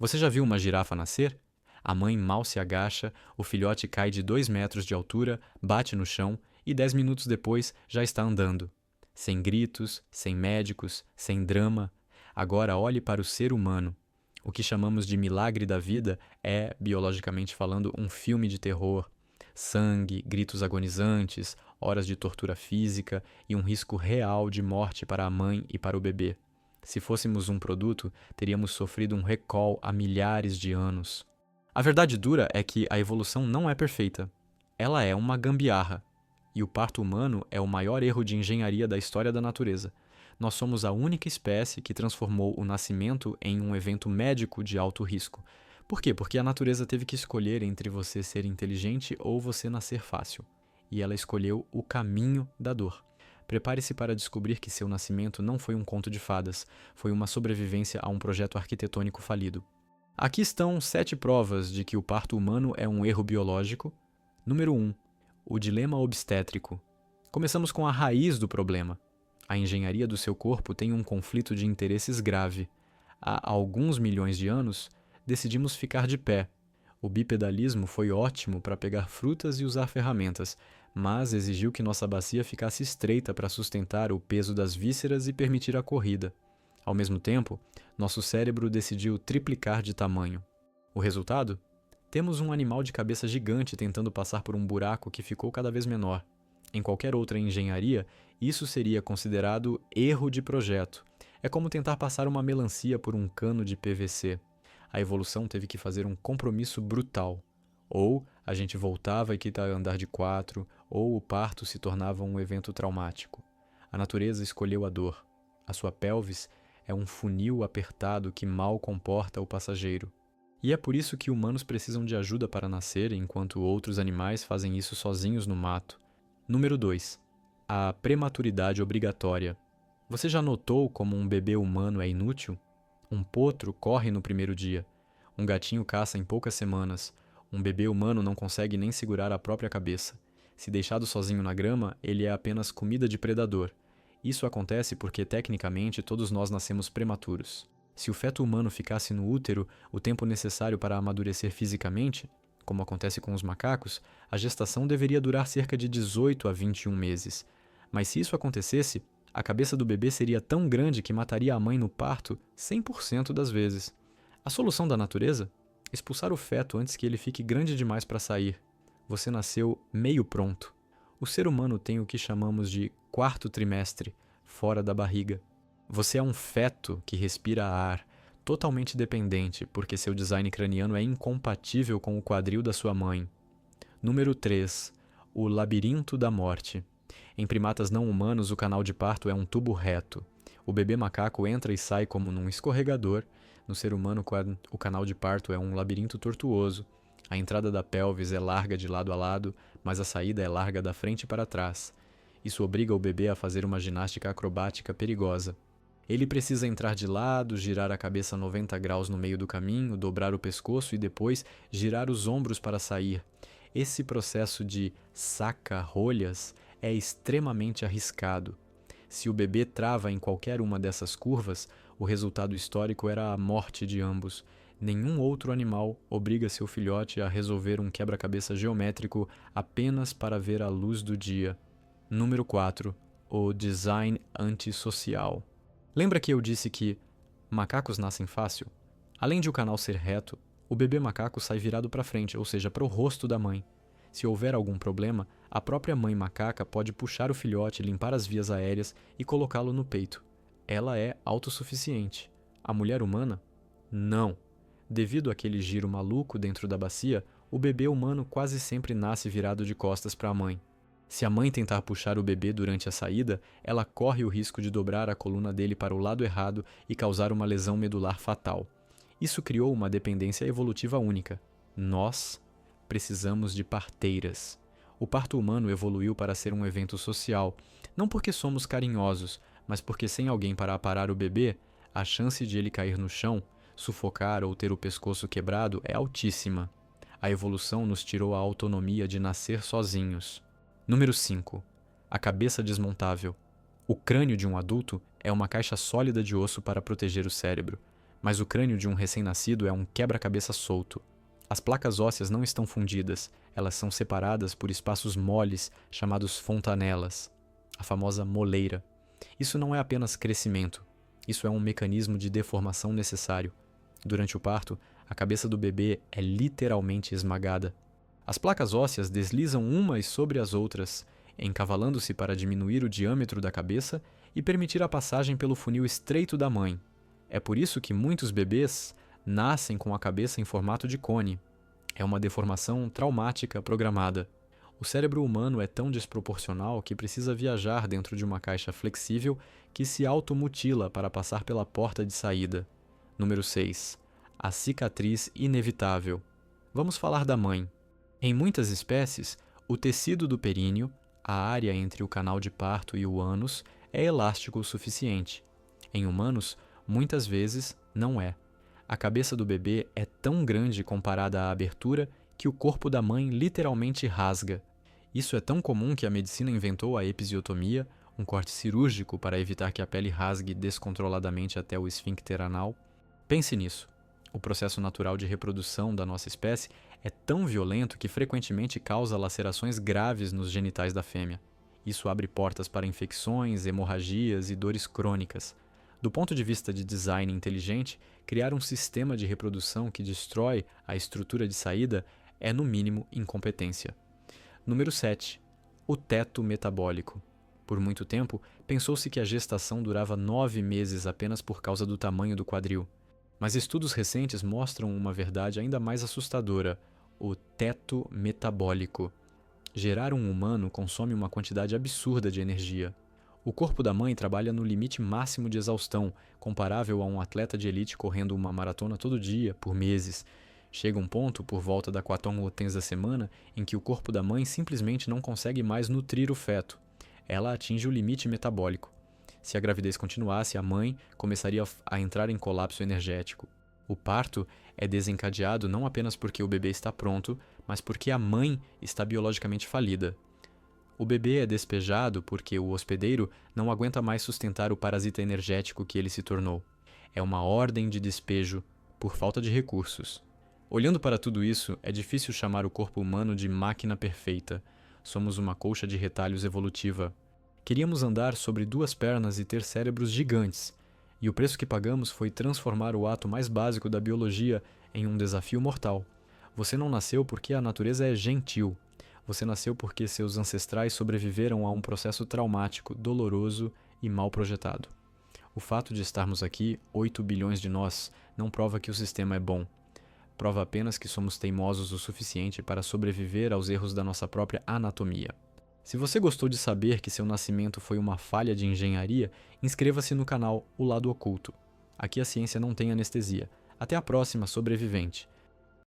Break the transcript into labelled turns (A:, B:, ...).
A: Você já viu uma girafa nascer? A mãe mal se agacha, o filhote cai de 2 metros de altura, bate no chão e 10 minutos depois já está andando. Sem gritos, sem médicos, sem drama. Agora olhe para o ser humano. O que chamamos de milagre da vida é, biologicamente falando, um filme de terror. Sangue, gritos agonizantes, horas de tortura física e um risco real de morte para a mãe e para o bebê. Se fôssemos um produto, teríamos sofrido um recall há milhares de anos. A verdade dura é que a evolução não é perfeita. Ela é uma gambiarra. E o parto humano é o maior erro de engenharia da história da natureza. Nós somos a única espécie que transformou o nascimento em um evento médico de alto risco. Por quê? Porque a natureza teve que escolher entre você ser inteligente ou você nascer fácil. E ela escolheu o caminho da dor. Prepare-se para descobrir que seu nascimento não foi um conto de fadas, foi uma sobrevivência a um projeto arquitetônico falido. Aqui estão 7 provas de que o parto humano é um erro biológico. Número 1. O dilema obstétrico. Começamos com a raiz do problema. A engenharia do seu corpo tem um conflito de interesses grave. Há alguns milhões de anos, decidimos ficar de pé. O bipedalismo foi ótimo para pegar frutas e usar ferramentas, mas exigiu que nossa bacia ficasse estreita para sustentar o peso das vísceras e permitir a corrida. Ao mesmo tempo, nosso cérebro decidiu triplicar de tamanho. O resultado? Temos um animal de cabeça gigante tentando passar por um buraco que ficou cada vez menor. Em qualquer outra engenharia, isso seria considerado erro de projeto. É como tentar passar uma melancia por um cano de PVC. A evolução teve que fazer um compromisso brutal. Ou a gente voltava e queria andar de 4, ou o parto se tornava um evento traumático. A natureza escolheu a dor. A sua pelvis é um funil apertado que mal comporta o passageiro. E é por isso que humanos precisam de ajuda para nascer, enquanto outros animais fazem isso sozinhos no mato. Número 2. A prematuridade obrigatória. Você já notou como um bebê humano é inútil? Um potro corre no primeiro dia. Um gatinho caça em poucas semanas. Um bebê humano não consegue nem segurar a própria cabeça. Se deixado sozinho na grama, ele é apenas comida de predador. Isso acontece porque, tecnicamente, todos nós nascemos prematuros. Se o feto humano ficasse no útero o tempo necessário para amadurecer fisicamente, como acontece com os macacos, a gestação deveria durar cerca de 18 a 21 meses. Mas se isso acontecesse, a cabeça do bebê seria tão grande que mataria a mãe no parto 100% das vezes. A solução da natureza? Expulsar o feto antes que ele fique grande demais para sair. Você nasceu meio pronto. O ser humano tem o que chamamos de 4º trimestre, fora da barriga. Você é um feto que respira ar, totalmente dependente, porque seu design craniano é incompatível com o quadril da sua mãe. Número 3. O labirinto da morte. Em primatas não humanos, o canal de parto é um tubo reto. O bebê macaco entra e sai como num escorregador. No ser humano, o canal de parto é um labirinto tortuoso. A entrada da pelvis é larga de lado a lado, mas a saída é larga da frente para trás. Isso obriga o bebê a fazer uma ginástica acrobática perigosa. Ele precisa entrar de lado, girar a cabeça 90 graus no meio do caminho, dobrar o pescoço e depois girar os ombros para sair. Esse processo de saca-rolhas é extremamente arriscado. Se o bebê trava em qualquer uma dessas curvas, o resultado histórico era a morte de ambos. Nenhum outro animal obriga seu filhote a resolver um quebra-cabeça geométrico apenas para ver a luz do dia. Número 4. O design antissocial. Lembra que eu disse que macacos nascem fácil? Além de o canal ser reto, o bebê macaco sai virado para frente, ou seja, para o rosto da mãe. Se houver algum problema, a própria mãe macaca pode puxar o filhote, limpar as vias aéreas e colocá-lo no peito. Ela é autossuficiente. A mulher humana? Não. Devido àquele giro maluco dentro da bacia, o bebê humano quase sempre nasce virado de costas para a mãe. Se a mãe tentar puxar o bebê durante a saída, ela corre o risco de dobrar a coluna dele para o lado errado e causar uma lesão medular fatal. Isso criou uma dependência evolutiva única. Nós precisamos de parteiras. O parto humano evoluiu para ser um evento social, não porque somos carinhosos, mas porque sem alguém para aparar o bebê, a chance de ele cair no chão, sufocar ou ter o pescoço quebrado é altíssima. A evolução nos tirou a autonomia de nascer sozinhos. Número 5. A cabeça desmontável. O crânio de um adulto é uma caixa sólida de osso para proteger o cérebro. Mas o crânio de um recém-nascido é um quebra-cabeça solto. As placas ósseas não estão fundidas, elas são separadas por espaços moles chamados fontanelas, a famosa moleira. Isso não é apenas crescimento, isso é um mecanismo de deformação necessário. Durante o parto, a cabeça do bebê é literalmente esmagada. As placas ósseas deslizam umas sobre as outras, encavalando-se para diminuir o diâmetro da cabeça e permitir a passagem pelo funil estreito da mãe. É por isso que muitos bebês nascem com a cabeça em formato de cone. É uma deformação traumática programada. O cérebro humano é tão desproporcional que precisa viajar dentro de uma caixa flexível que se automutila para passar pela porta de saída. Número 6. A cicatriz inevitável. Vamos falar da mãe. Em muitas espécies, o tecido do períneo, a área entre o canal de parto e o ânus, é elástico o suficiente. Em humanos, muitas vezes não é. A cabeça do bebê é tão grande comparada à abertura que o corpo da mãe literalmente rasga. Isso é tão comum que a medicina inventou a episiotomia, um corte cirúrgico para evitar que a pele rasgue descontroladamente até o esfíncter anal. Pense nisso. O processo natural de reprodução da nossa espécie é tão violento que frequentemente causa lacerações graves nos genitais da fêmea. Isso abre portas para infecções, hemorragias e dores crônicas. Do ponto de vista de design inteligente, criar um sistema de reprodução que destrói a estrutura de saída é, no mínimo, incompetência. Número 7. O teto metabólico. Por muito tempo, pensou-se que a gestação durava 9 meses apenas por causa do tamanho do quadril. Mas estudos recentes mostram uma verdade ainda mais assustadora: o teto metabólico. Gerar um humano consome uma quantidade absurda de energia. O corpo da mãe trabalha no limite máximo de exaustão, comparável a um atleta de elite correndo uma maratona todo dia, por meses. Chega um ponto, por volta da 40ª semana, em que o corpo da mãe simplesmente não consegue mais nutrir o feto. Ela atinge o limite metabólico. Se a gravidez continuasse, a mãe começaria a entrar em colapso energético. O parto é desencadeado não apenas porque o bebê está pronto, mas porque a mãe está biologicamente falida. O bebê é despejado porque o hospedeiro não aguenta mais sustentar o parasita energético que ele se tornou. É uma ordem de despejo por falta de recursos. Olhando para tudo isso, é difícil chamar o corpo humano de máquina perfeita. Somos uma colcha de retalhos evolutiva. Queríamos andar sobre 2 pernas e ter cérebros gigantes, e o preço que pagamos foi transformar o ato mais básico da biologia em um desafio mortal. Você não nasceu porque a natureza é gentil. Você nasceu porque seus ancestrais sobreviveram a um processo traumático, doloroso e mal projetado. O fato de estarmos aqui, 8 bilhões de nós, não prova que o sistema é bom. Prova apenas que somos teimosos o suficiente para sobreviver aos erros da nossa própria anatomia. Se você gostou de saber que seu nascimento foi uma falha de engenharia, inscreva-se no canal O Lado Oculto. Aqui a ciência não tem anestesia. Até a próxima, sobrevivente.